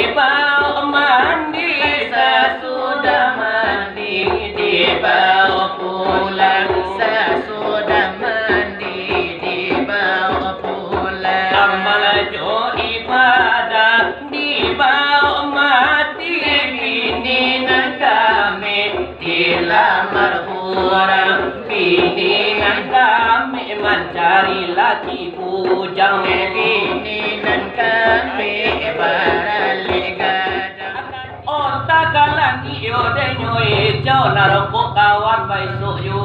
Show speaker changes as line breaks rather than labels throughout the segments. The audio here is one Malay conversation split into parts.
dibawa mandi, sesudah mandi dibawa pulang, sesudah mandi dibawa pulang. Amal jo ibadah dibawa mati, biningan kami dilamar orang, biningan kami mencari laki bujang, biningan kami baralik gadang. Otak kalangi yo denyo hijau naroko kawan baisuk yo.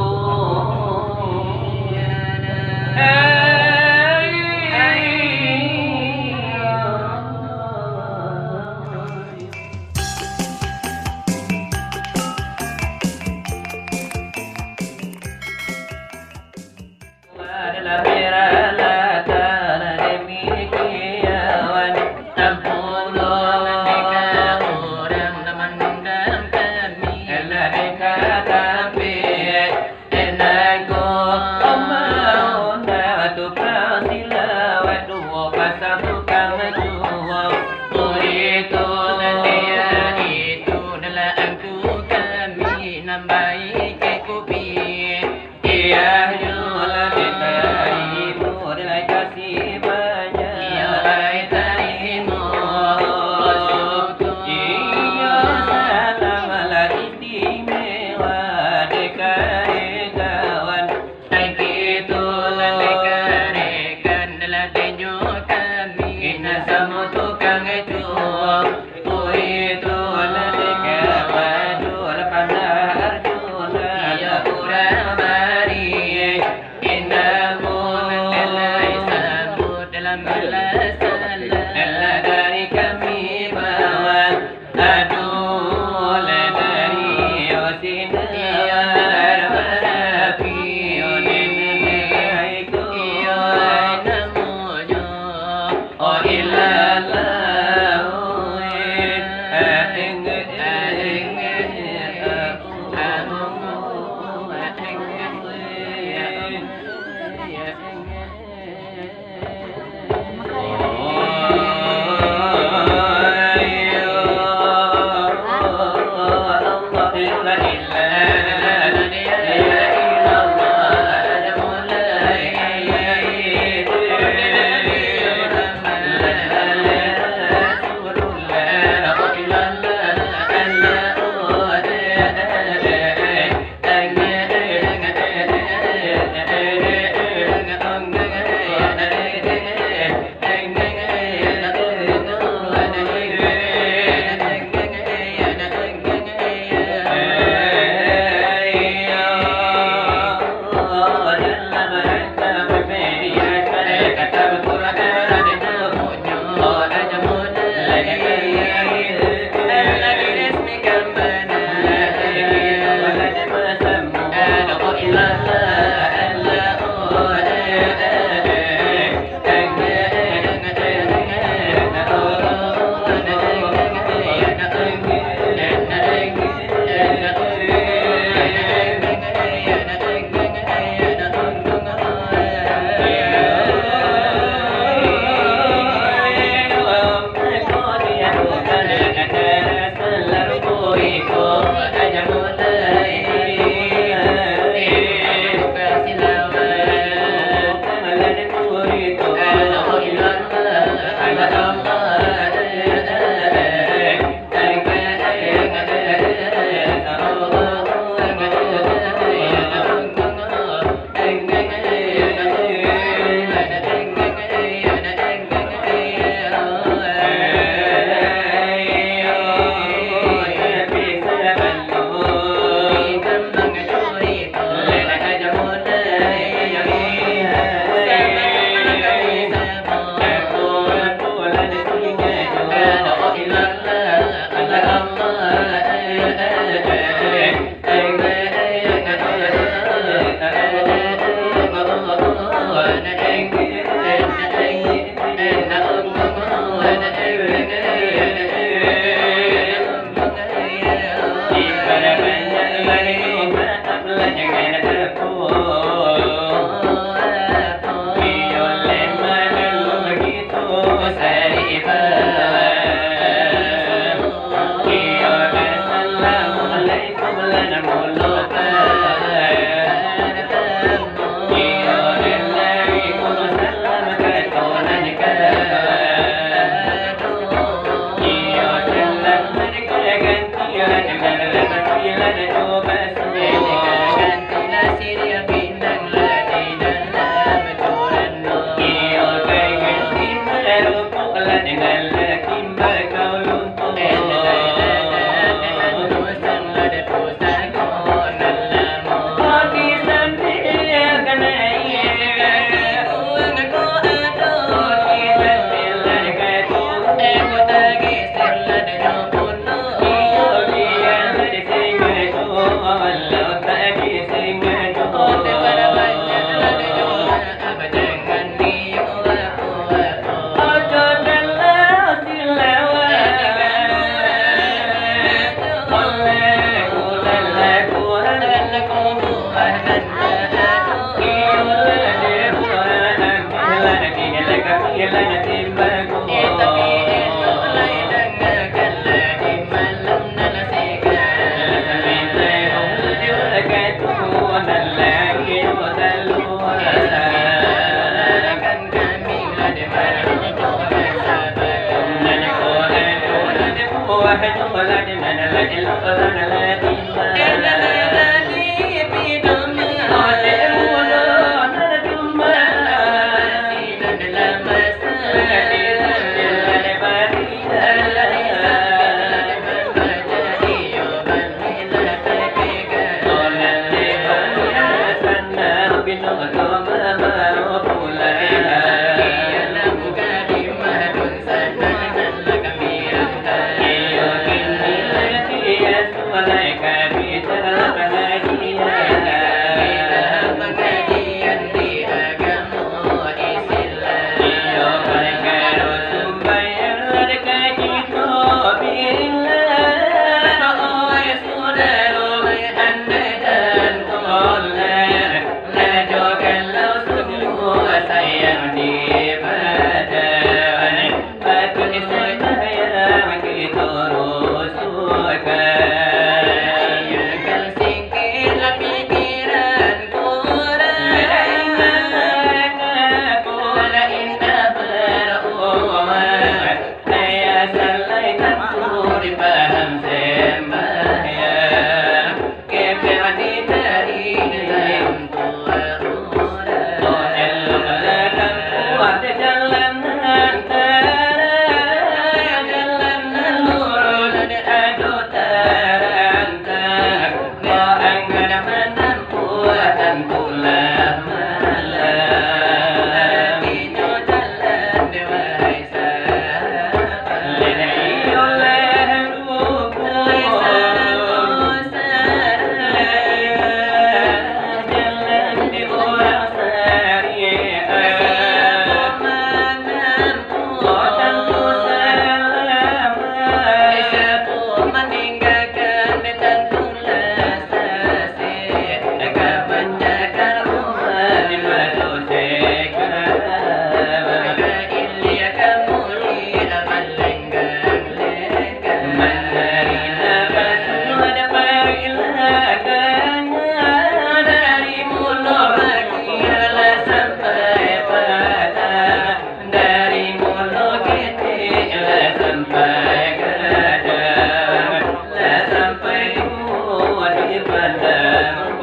sampai kadang lah sampai di padang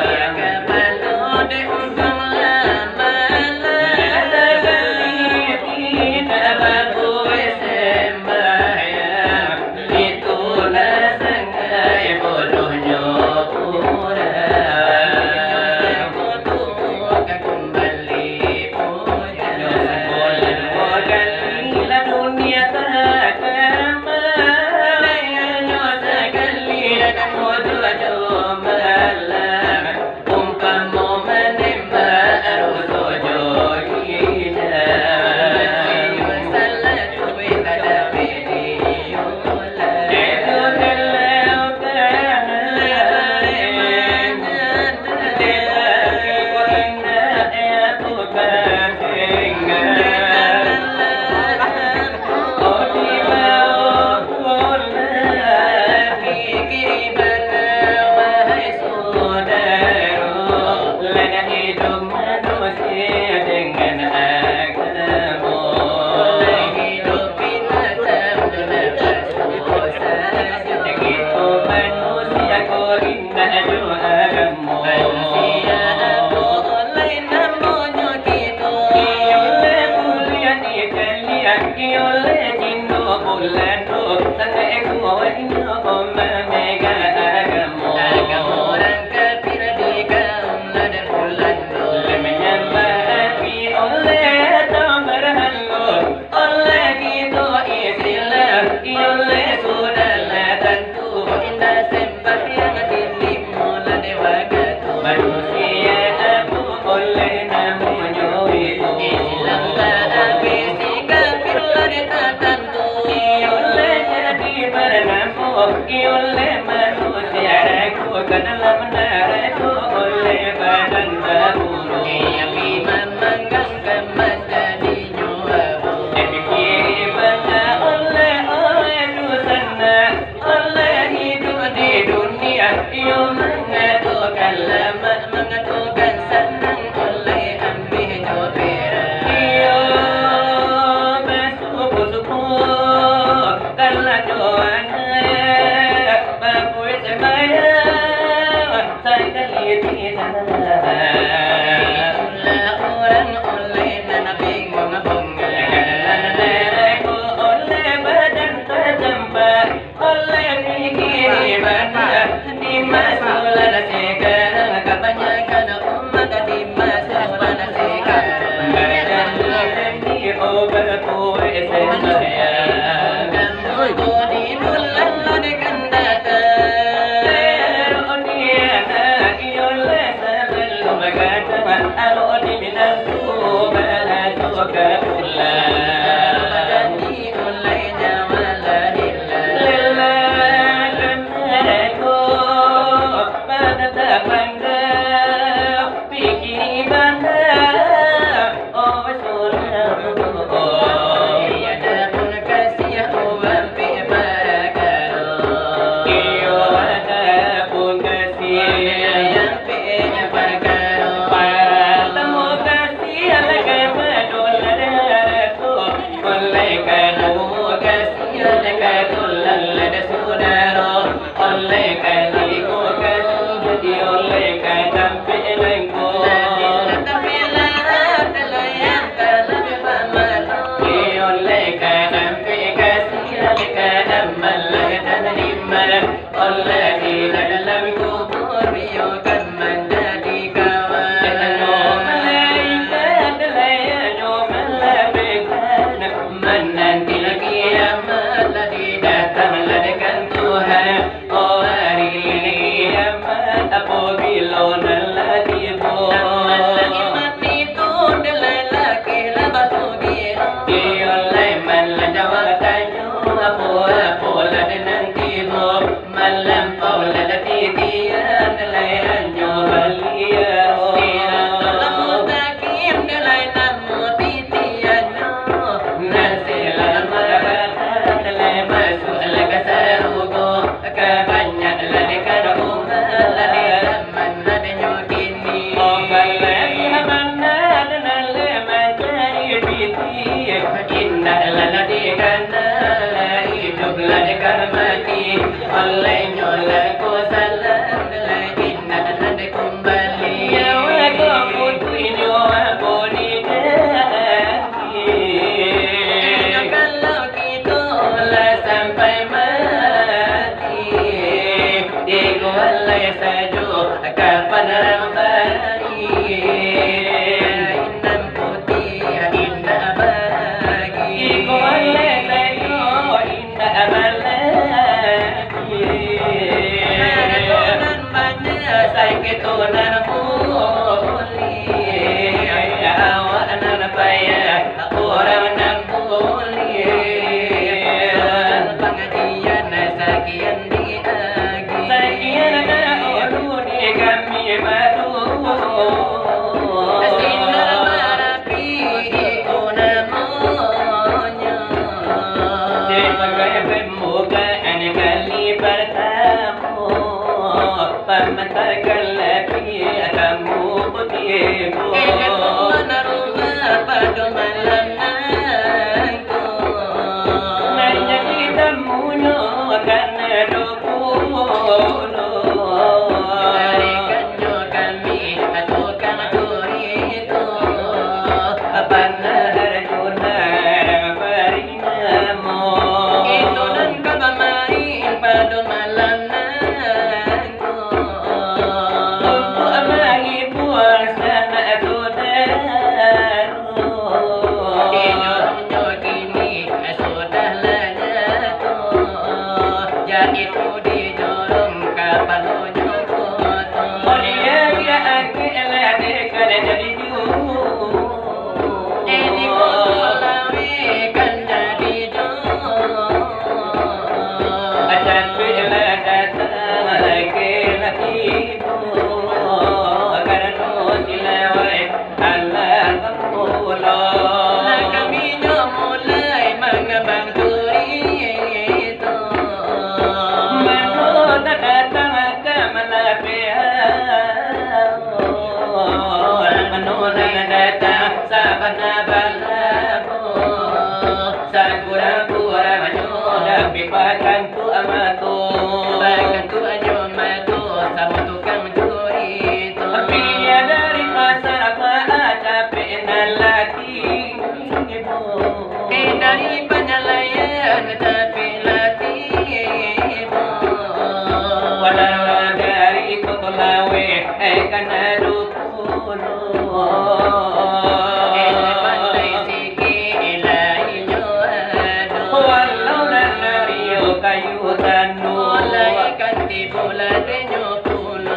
yang kepala di ujung lama tidak bagus sembahyang itulah sengai bodohnya orang kembali puja galilah dunia tak kembali sekali dan bodoh malam umpama menembak rusuh joginya salah tuwe kada video itu kalau para temu kasih ala oleh nyolaku salam lagi nak kembali ya aku putri aku di kalau kita lah sampai mati di golai saja kapan rambari inam putih indah bagi di golai saja indah malaki ketonan banyak saya ketonan muli awak nan payah orang nan muli pengajian sakian diagi sakian ulu di kami madu sinar merapi itu namanya sebagai pembukaan kali pertama pementakan lebih kamu putihku menerima pada malam nanti nanya kita munyo karena dokuno tarikannya kami tukang curi itu benar benar berinamo itu dan kabar main pada malam nanti untuk lagi puasa nak saudara inyo kini sudah lanyatu itu dijorong kapal nyokot dia akhirnya dekat jadi jauh ini lawi kan jadi jauh acan bila datang laki-laki karena silawai Allah Allah kami mulai mengembang duri itu datang ke Malapian menunan datang sabana balabu sakura-kura menyoda pipakan tu amatu bahkan tu anyomatu sama tukang mencuri itu pinya dari pasar capek lagi dari penyelayan capek lagi walau dari kotolawe karena dukuno pandai siki ilainya walau dari kayu tanu mulai kanti bola denyo puno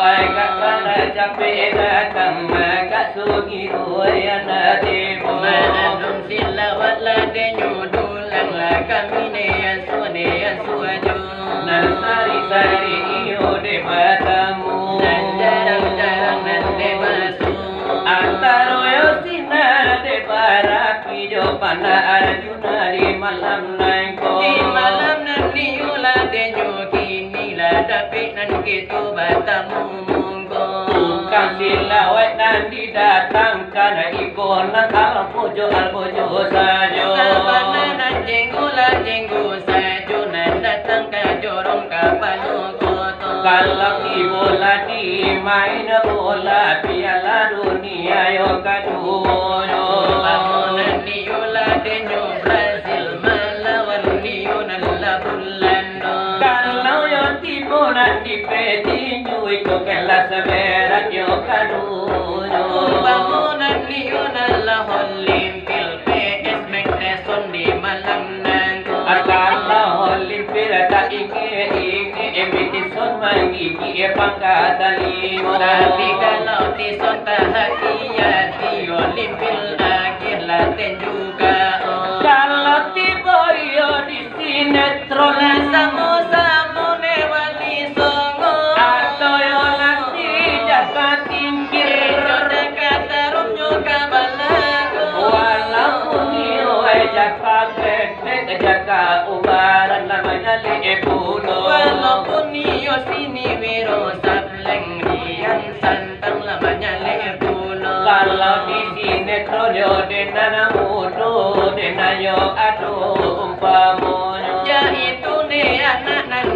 ay kakana capek datang maka sugi yang nanti manadum silawat la denyo dulang la kami ne yang suaju sari-sari iyo de matamu jarang-jarang nande basu antaro yo sinar de para pijo pana arjuna di malam nangko di malam nanti ula de kini la tapi nan gitu batamu munggo tukang silawat nanti datang karena ikon al pujo sajo sabana nan jenggu sajo nan datang ke jorong kapal koto kalau bola di main bola piala dunia yo kaduno bangunan niula denyo Brazil melawan Lionel Bulando kalau yo tibola di petinju iko kelas berat yo kaduno bangunan Lionel Olimpil PS McNesson di malam nango akala Olimpil tak inge Emitison mangigi pangkatan limo tapi kalau tison bahagia di Olimpil akhir laten juga kalau tiboyo di sinetron samu-samu newali songo atau yo nasi jaka tingkir dekat tarum juga balago walaupun yo jaka gede jaka ubaran namanya lepuno walaupun yo sini wiro sableng rian santang namanya lepuno kalau di sinetron yo denana mudo denayo aduh umpamonyo ya itu ne anak nan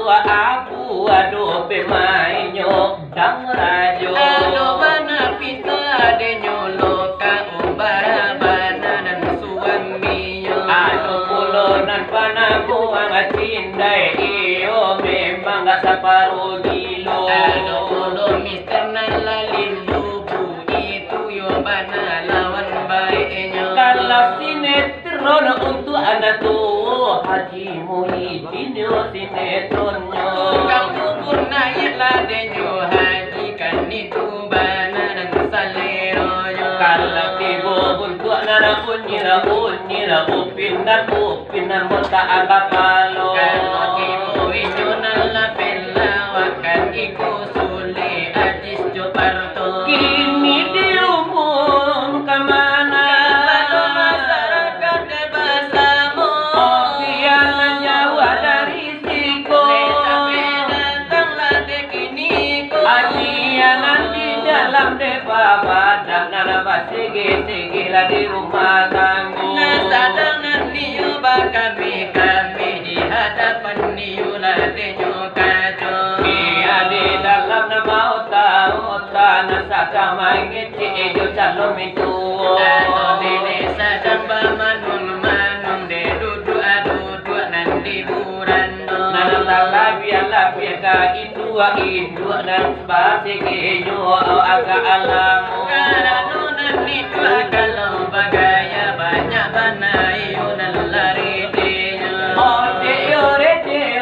tua aku aduh pemainyo dang rajo
Ado bana pita denyo loka umbara bana dan suaminya
anu pulonan panamu ang atindai iyo memang gak saparuh gilo
Ado pulo mister nalalin bubu itu yo bana lawan baiknya
kalau sinetron untuk anak tuh Haji Muhyiddin yo sinetronnya
Tukang bubur naik ladenyo haji kan itu bana dan saleronya
kalau tibo untuk anak unyira upinan mota agak palo
Kalau tibo itu nala pelawakan iku sule ajis joparto
kini diumum kemana
Kalau masyarakat bebasamu
biarlah jauh dari risiko
Tapi datanglah dekini ku
ajianan di dalam depa badan nana segi lah di rumah tangguh
Nasadang niyo ba kami di hadapan niyo ladenyo kaco
iya di dalam nama ota nasaka mangiti ejo calom itu
Ano dene sadang ba manung de dudu nan liburan do
nana labia ka indua dan sebasi aga alamu
Karano nan itu kalau bagaya banyak banayo nan lari dinyo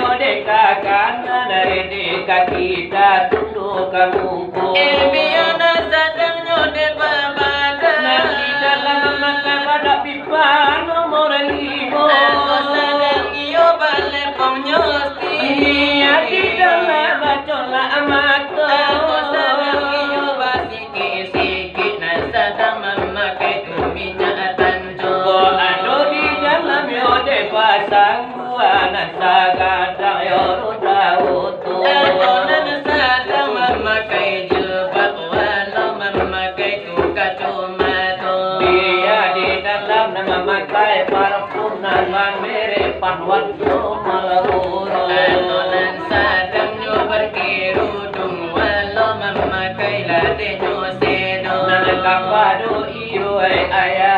ode kakana rede kakita tunduk kamungku
Biana sadang nyo de babada
nanti dalam mata pada pipa nomor 5
Ako sadang iyo bale pamnyosti
iya di dalam bacola amato
Ako sadang iyo ba siki na sadang mamakai tuminya atanjo
ano di dalam yode pasang buana sagadang yoro tautu
Ako na sadang mamakai jebak walo mamakai tukacumato
dia di dalam nama makai parfum nan mere panwan malahuro
Ako nan sadang nyo berkerudung walo mamakai lade nyo sedo
kapado iyo ayah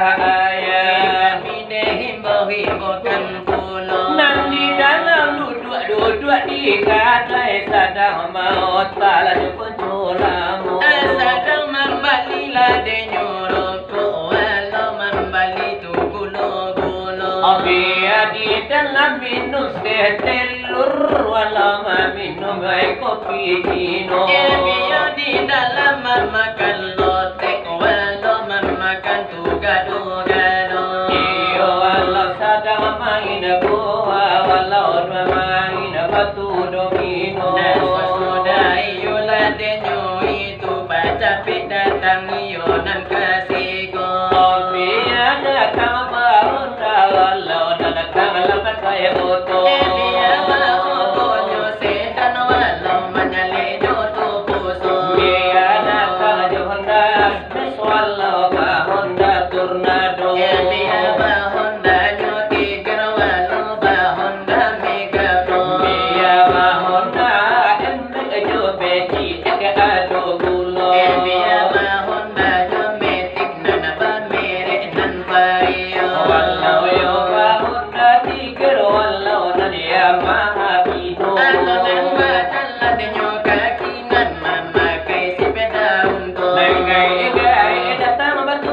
Kami himbo kan pulo
nang di dalam duduk di kadai sadang mau tala jupun culamu
Sadang membali lade nyo roko walo membali tu gulo-gulo
Abia di dalam minum telur walau minum kopi cino
Biar di dalam memakan lotek walo memakan tu gado-gado
iyo walau sadang main buah walau main batu domino
Sudah iyo lade nyo itu baca datang iyo nan kasiko
Abia datang bahunda walau datang lambat kaya oto
Biar mau nyo sedan walo menyale tu puso
Dia datang johonda walau bahunda tornado
Biar bahonda nyo tiger walo bahonda megapro
Dia bahunda embek jo beci ado gulo
Biar bahonda nyo metik nanaba mere nan payo
walau yo bahunda tiger walau nadia mahapino
Ano nang batala nyo kakinan mamakai si peda unto
Nengai datang batu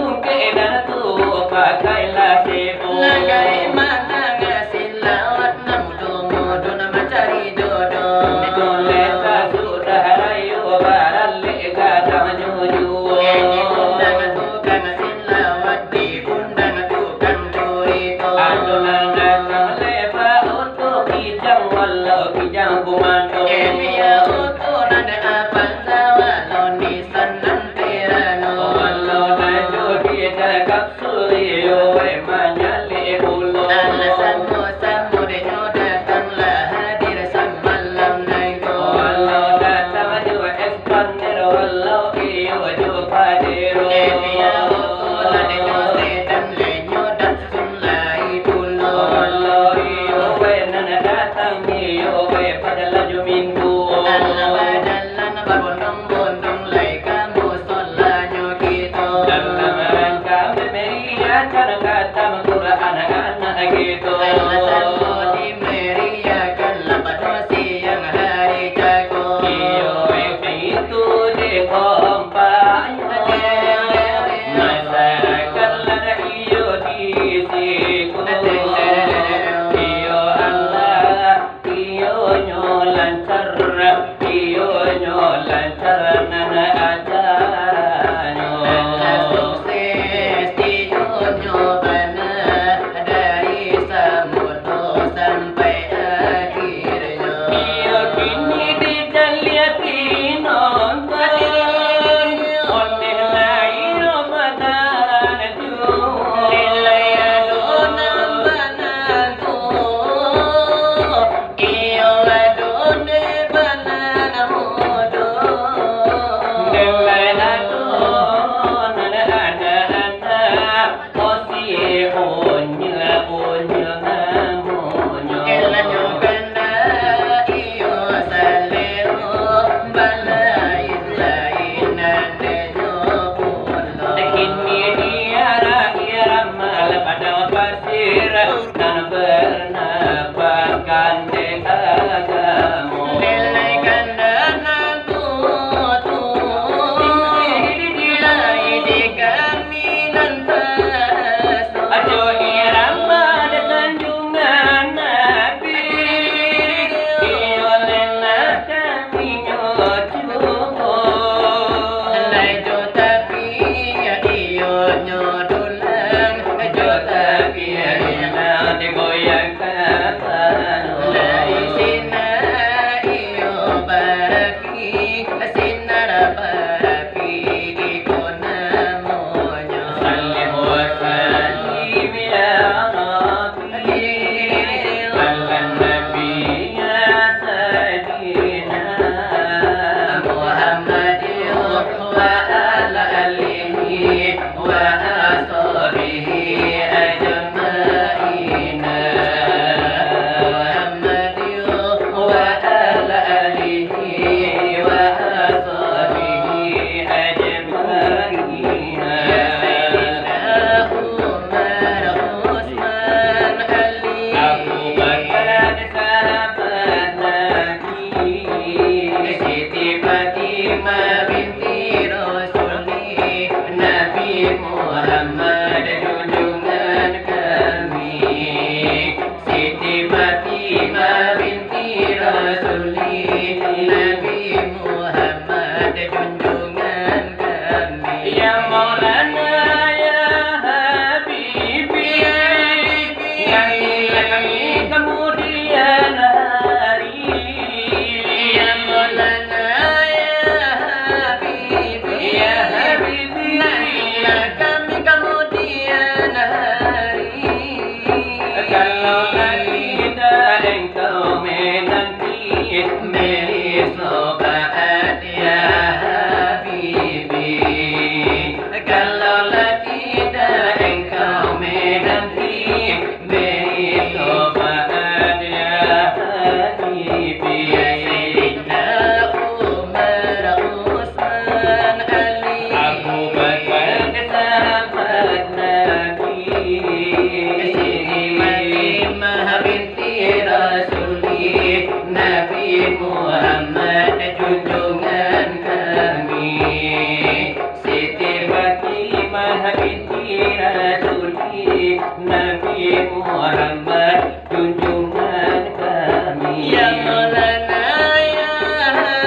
binti Rasuli Nabi Muhammad junjungan kami.
Ya Maulana ya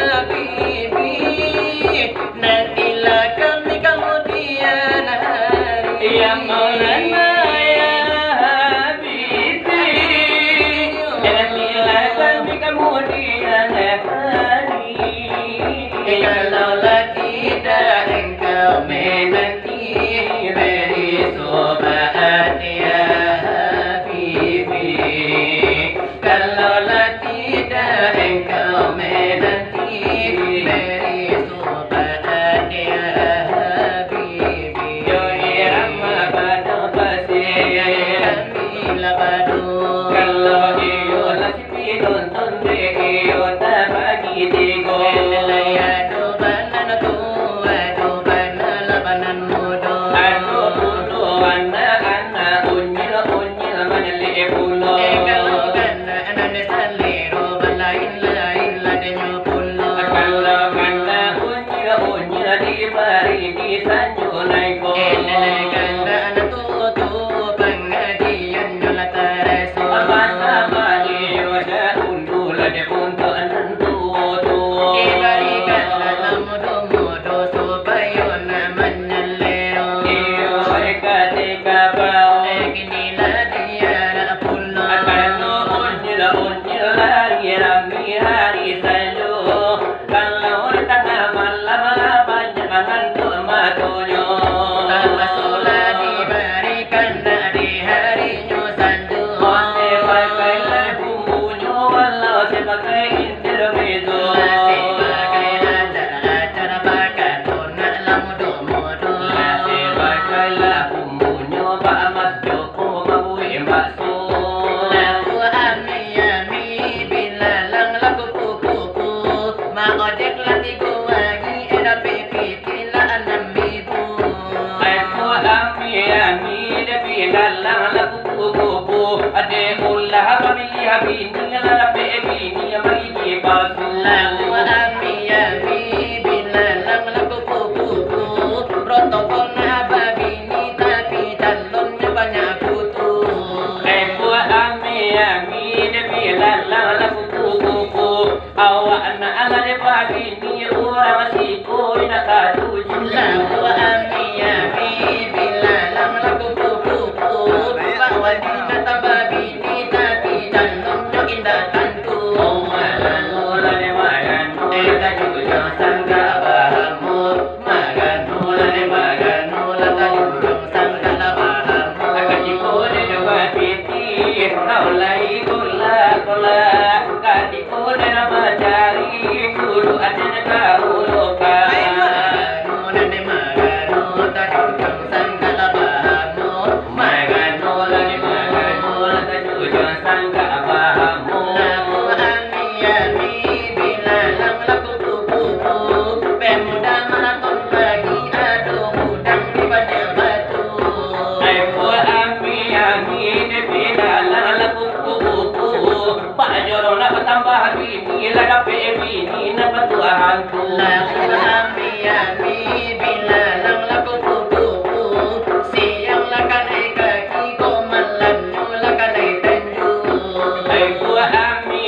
Habibi, nantilah kami kemudian hari.
Ya Maulana ya Habibi, nantilah kami kemudian hari.
Kalaulah tidak engkau menanti, beri sobat ya Habibi. Kalaulah tidak engkau menanti, beri sobat ya Habibi.
Yo irama pada pasir,
Kamilah padu.
kalau iyo lagi pinonton de iyo tak bagi tigo.
Aduh banan tu, aduh banan labanan mudo.
Aduh pulo anak-anak unyil unyil manili pulo.
Kalau kana anane salero balain-lain ladenyo pulo.
Kalau kana unyil unyil di bari di sanjunai ko.
Kana ana tu pangadian nyola taraso.
Sama iyo da undul de punto antu tu.
Ibarikan dalam mudo-mudo supaya naman nyalero.
Iyo eka pao.
Kinilah dia na pulo.
Kalau unyil unyil lari rami hari sayo. Kalau tengah malam banyak ngantuk matonyo.
Pasulah diberikan di harinya sandu.
Sebagai bumbunya walau sebagai intermezzo.
Sebagai acara bakar donak lah mudo-mudo.
Sebagai bumbunya Pak Mas Joko mabui bakso.
Laku ami-ami bila lang laku kuku-kuku. Mak ojek lagi lagi ada pipiti lah 6.000.
Aku ami depi dalang laku kuku. Ade ulah pamilih bini lape bini magi palsu.
Laku ami-ami bila lang laku kuku-kuku. Protokol na babini tapi calonnya banyak kutu.
Aku ami depi dalang laku kuku. Awak anak ala de bini orang siko nak katuju.
Laku ami-ami bila lang laku kuku-kuku. Bawa dina tambah bini tapi calonnya indah tantu.
Oh maganola de maganola
Tajujung sangka bahamu. Maganola de maganola tajujung sangka bahamu.
akan dikode juga piti kau lai kola kadikode nama cari kudu ada kau loka.
Maganola de maganola tajujung sangka bahamu.
Maganola de maganola tajujung sangka bahamu.
Laku ami-ami bila lang laku kuku-kuku. Pemuda maraton pagi aduh udang di banyak batu.
Aku ami de bidalang laku kuku. Pak Joro nak tambah bini lah dapat bini nak bertuahan tu.
Laku ami-ami bila lang laku kuku-kuku. Siang lah kanai kaki ko malam lah kanai tenju.
Aku ami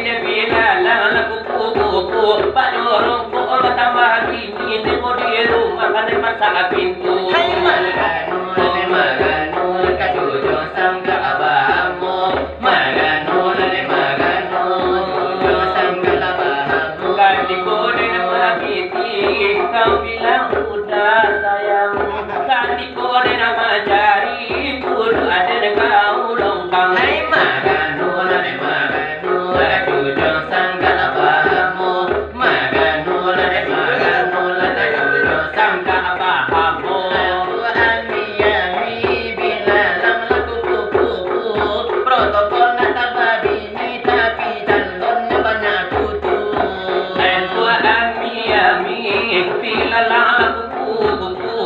de bidalang laku kuku. Pak Joro kok tambah bini de ko di rumah kan masak pintu.
Hai maganola de maganola kajujung sangka abahamu. Maganola de maganola kajujung sangka abahamu.
Kali kode nama piti kau bilang udah sayang. Kali kode nama cari kudu ada kau longkang.
Hai maganola de maganola kajujung sangka abahamu. Maganola de maganola kajujung
Sangka apa kamu?
Laku ami-ami bila lang laku kuku-kuku. Protokol na tambah bini tapi calonnya banyak kutu.
Aku ami bila laku kuku.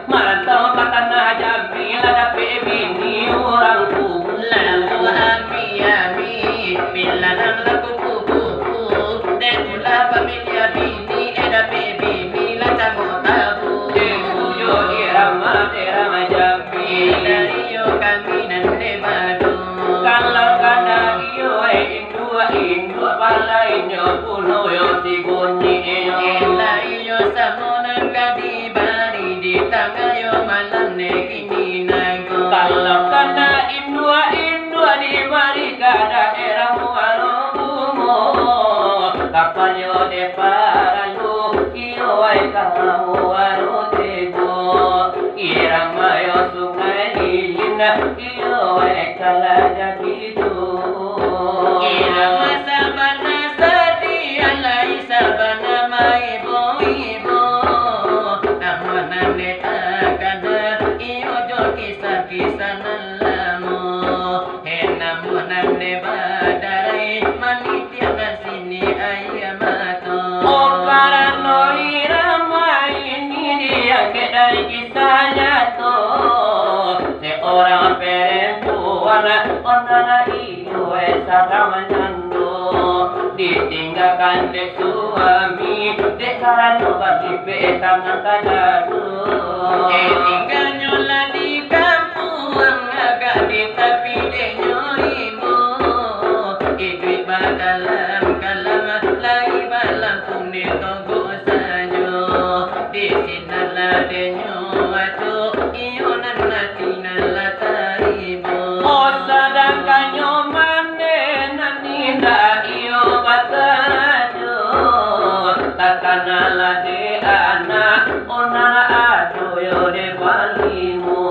Merantau ke tanah Jambi lah dapat bini orang ku.
Laku ami-ami bila lang laku kuku-kuku. Dan ulah pamilya bini dapat bini lah canggung tabu.
Aku yo irama de paralu iyo ay kamu arutego irang mayo sungai lilin iyo ay kalaja gitu
irang sabana sadi alai sabana mai ibu amanan neta kada iyo jo kisah nalamu henamunan ne badarai manitia kasini ayamato
karano irama ini dia kedai kisahnya tuh seorang perempuan onana iyo sadang nyando ditinggalkan dek suami dek karano bagi tangan kadadu
tinggal nyola di kampung agak di tepi denyo ibu idui badalam kalam lai balam puni togo sanyo di sinala denyo atu iyo nanati nala taribo
sedangkan nyomane naninda iyo batarajo takanala de anak onana ajo yo de balimo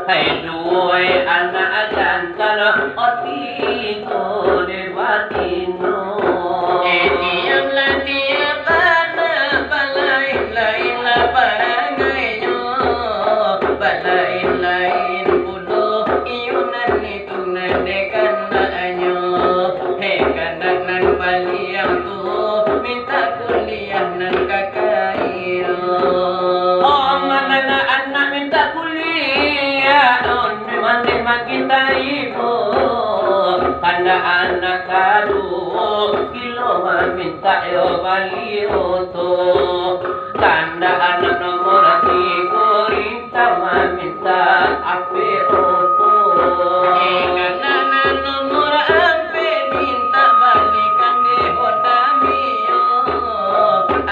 hai duwe anak jantan otiko de batino
tiap la tiap kana balain lain la parangayo balain lain pulo iunan itu nadekan banyo he kanak nan baliang tu minta kuliah nan kakairo
mana anak minta kuliah on mandi kita ibu pada anak kadu kilo minta yo bali oto tanda anak nomor 3 rinta minta ape oto
kanan nomor ampe minta balikan de honda mio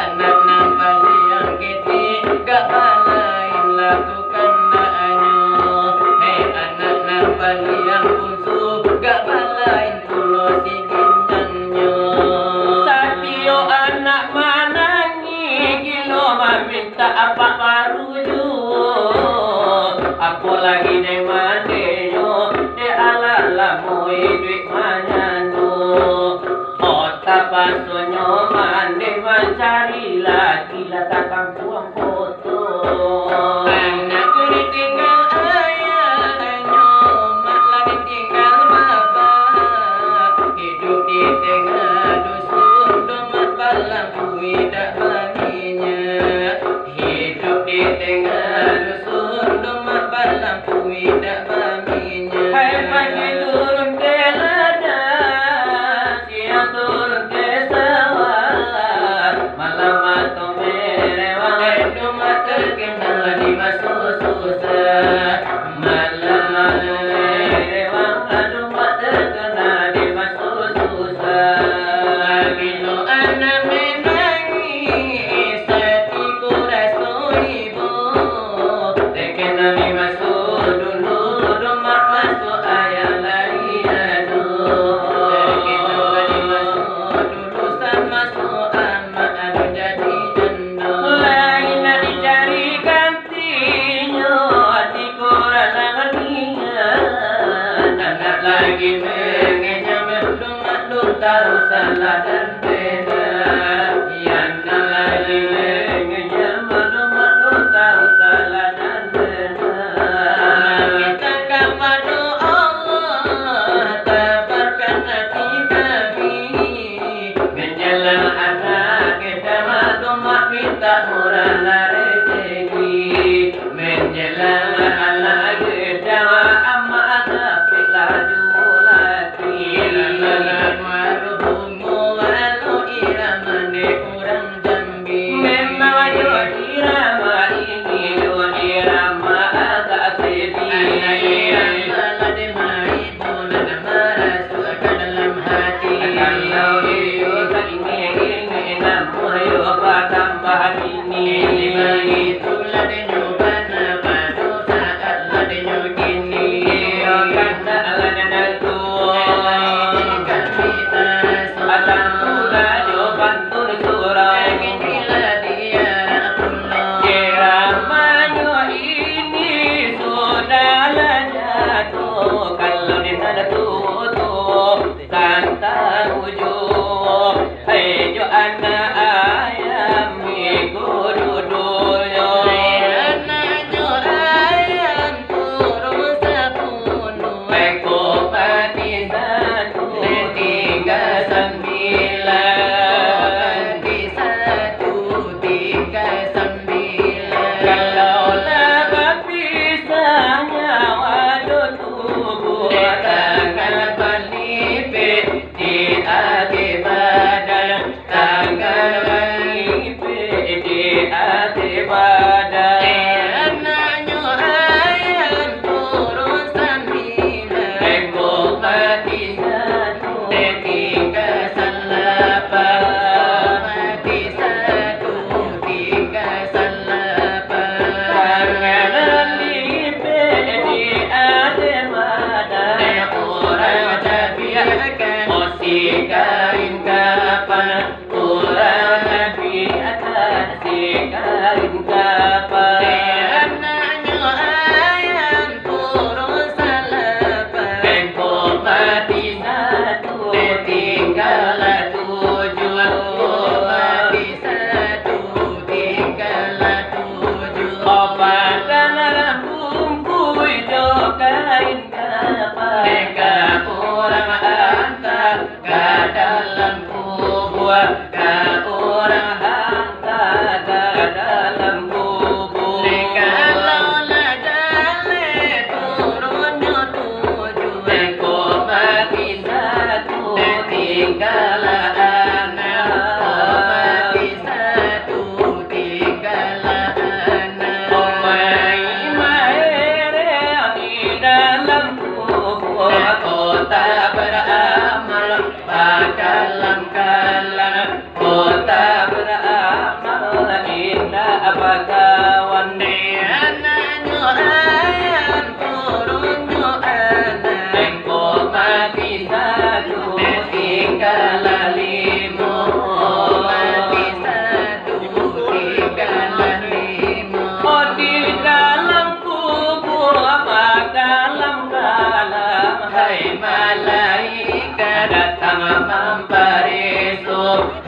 anak nan baliang kiti gak balain lakukan anyo hey anak nan baliang busu gak balain pulo siginanyo
Satio anak manangi kilo minta apa paruju aku lagi de mandeyo de alala moi duit manyano ota pasonyo mande mencari lagi lah takang buang foto
anakku ditinggal ayahnya mak lagi tinggal bapak hidup di tengah dusun domat balang kui tak baginya hidup di tengah dusun domat balang kui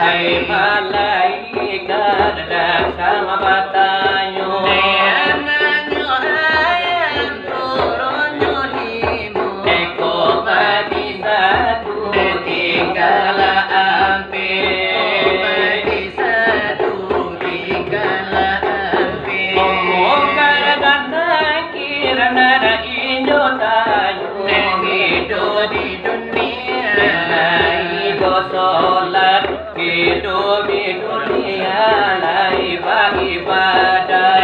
Hai malaikat dan sama batanyo Eko mati satu tinggal ampe Omong kadang kira nada inyo tayo Hidup di dunia Hidup sholat Hidup di dunia Lai ibadah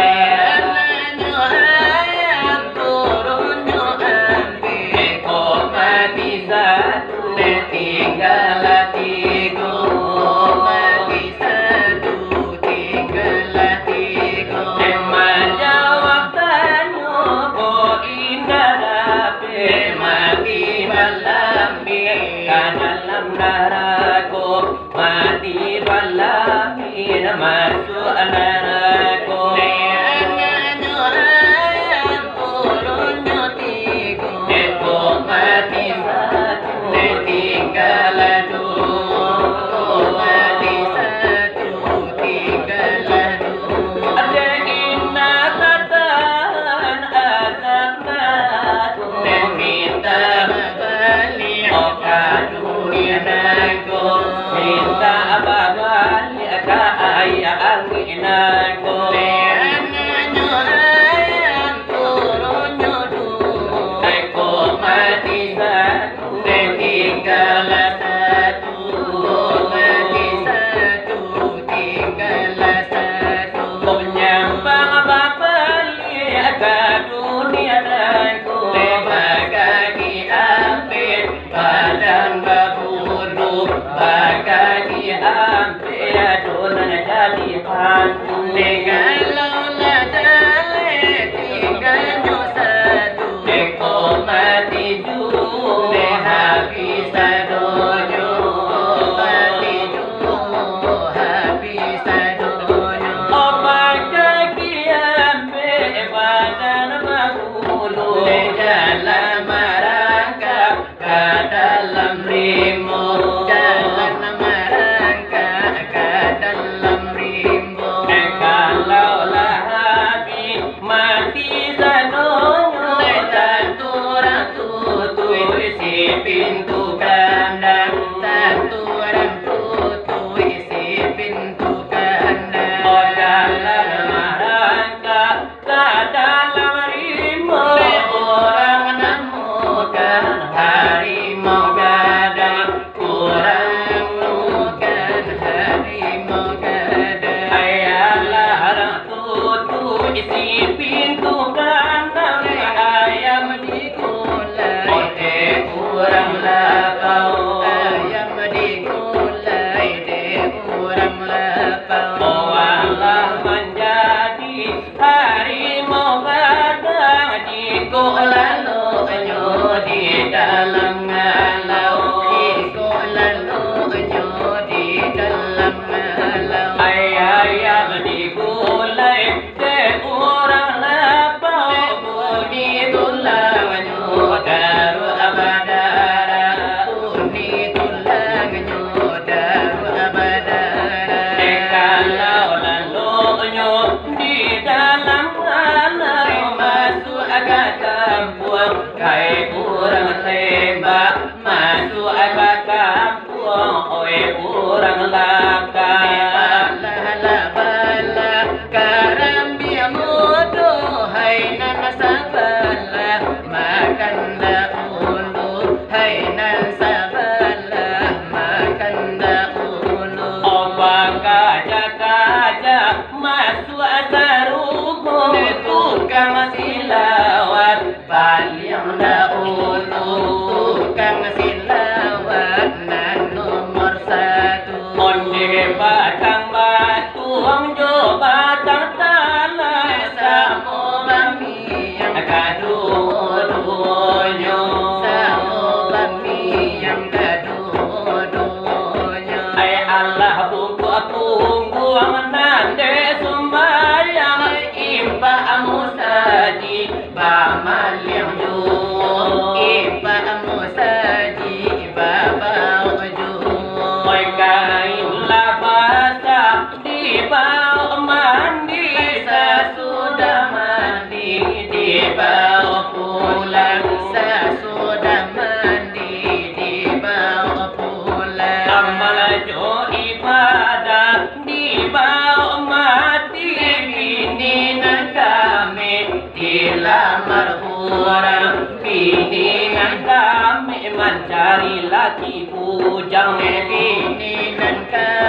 Eko mati satu tinggal tiga Eman jawab tanyo Bo indah dape Mati balami Kadalam neraka Mati balami Masuk neraka Eko mati satu tinggal dua Ada inna tatan azab natu Minta Oka dunia nago Minta ababali Aka ayah nago Eko mati satu tinggal satu Menyambang babali Aka dunia nago Bagagi ampir Badan baburu Bagagi ampir Adunan jadi hantu Eko mati dulu Habis adonyo Bagagi ampir Badan baburu Dalam rangka Dalam rimbo Kalaulah habis mati sanonyo Tentu orang tutup isi pintu kandang Oh dalam rangka dalam rimbo Orang nemukan harimau gadang Orang nemukan harimau gadang Ayalah orang tutup isi pintu kandang Ayam digulai Ode kurang lapau Oh Allah menjadi harimau gadang Jiko lalu di dalam ngalau Ayam digulai de orang lapau Bunyi tulangnya daru abadara Kalau lalunya di dalam ngalau Masuk agak campur Kai kurang tembak Masuk agak campur Oi kurang lakar Kaca masuk asarugo tukang silawat paling dahulu tukang silawat nan nomor satu onde batang batu jo batang tanah samo bami yang kadu-duonyo samo bami yang kadu-duonyo ay Allah punggu nande sumbayang impa amusaji ba malyang ju impa amusaji ba ba ju oi kain la dibawa pulang.
Sesudah mandi dibawa pulang.
Amal jo ibadah dibawa mati. Biningan kami dilamar orang. Biningan kami mencari laki bujang.
Bininan kami